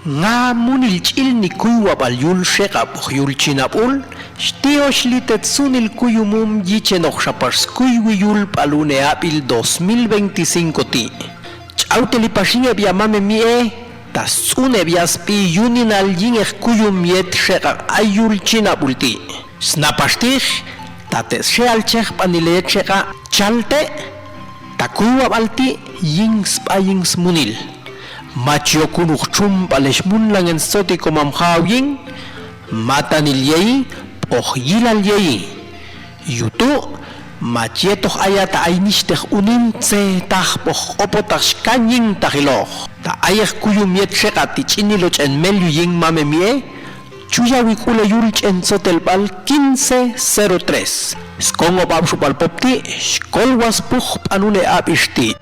Nga munil chilni kuywa balyul sheka yul chinapul, shtiosh litetsunil kuyumum yichenok shapars kuywiyul palune apil 2025 ti. Chauteli pashinge biamame mie, tasune biaspi yuninal yingek kuyum yet sheka ayul chinapul ti. Snapastich, tates sheal chek panile cheka chalte, takuywa balti yings pa yings munil. Machio kunuk chumpa leshmun lang en soti komam hawing matanil yei poh yilal yei yutu machietos ayata ainistech unin tse tah poh opotas kanying tahiloh ta ayek kuyum yet shekati chiniloch en melyu ying mame mie chuyawi kule yulch en sotel bal 1503 skongo babshu pal popti skolwas puh panune apishti